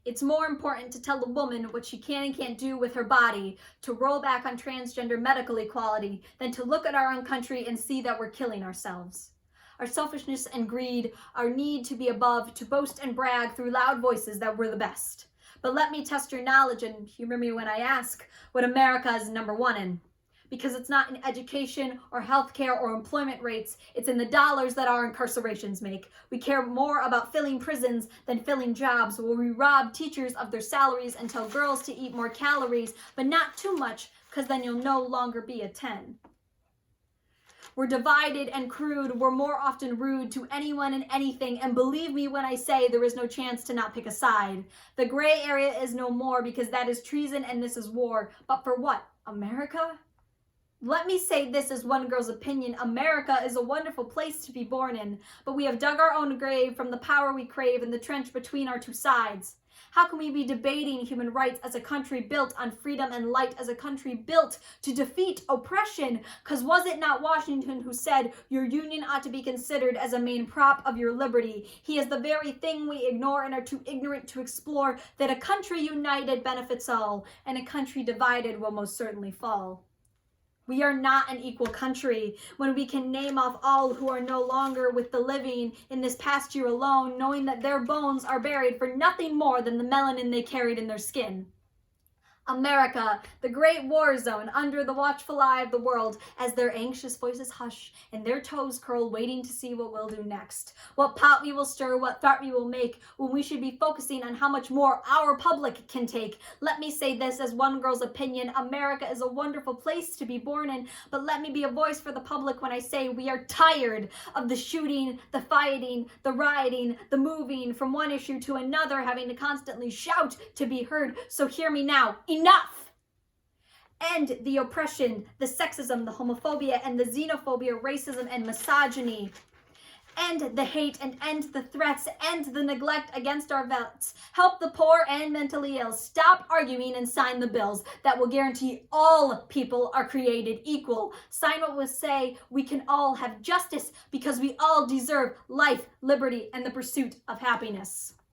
It's more important to tell a woman what she can and can't do with her body, to roll back on transgender medical equality, than to look at our own country and see that we're killing ourselves. Our selfishness and greed, our need to be above, to boast and brag through loud voices that we're the best. But let me test your knowledge and humor me when I ask what America is number one in. Because it's not in education or healthcare or employment rates, it's in the dollars that our incarcerations make. We care more about filling prisons than filling jobs, where we rob teachers of their salaries and tell girls to eat more calories, but not too much, because then you'll no longer be a 10. We're divided and crude. We're more often rude to anyone and anything. And believe me when I say there is no chance to not pick a side. The gray area is no more, because that is treason and this is war. But for what? America? Let me say this as one girl's opinion. America is a wonderful place to be born in, but we have dug our own grave from the power we crave in the trench between our two sides. How can we be debating human rights as a country built on freedom and light, as a country built to defeat oppression? Because was it not Washington who said your union ought to be considered as a main prop of your liberty? He is the very thing we ignore and are too ignorant to explore, that a country united benefits all, and a country divided will most certainly fall. We are not an equal country when we can name off all who are no longer with the living in this past year alone, knowing that their bones are buried for nothing more than the melanin they carried in their skin. America, the great war zone, under the watchful eye of the world, as their anxious voices hush and their toes curl, waiting to see what we'll do next. What pot we will stir, what thought we will make, when we should be focusing on how much more our public can take. Let me say this as one girl's opinion. America is a wonderful place to be born in, but let me be a voice for the public when I say we are tired of the shooting, the fighting, the rioting, the moving from one issue to another, having to constantly shout to be heard. So hear me now. Enough! End the oppression, the sexism, the homophobia, and the xenophobia, racism, and misogyny. End the hate and end the threats, end the neglect against our vets. Help the poor and mentally ill. Stop arguing and sign the bills that will guarantee all people are created equal. Sign what will say we can all have justice, because we all deserve life, liberty, and the pursuit of happiness.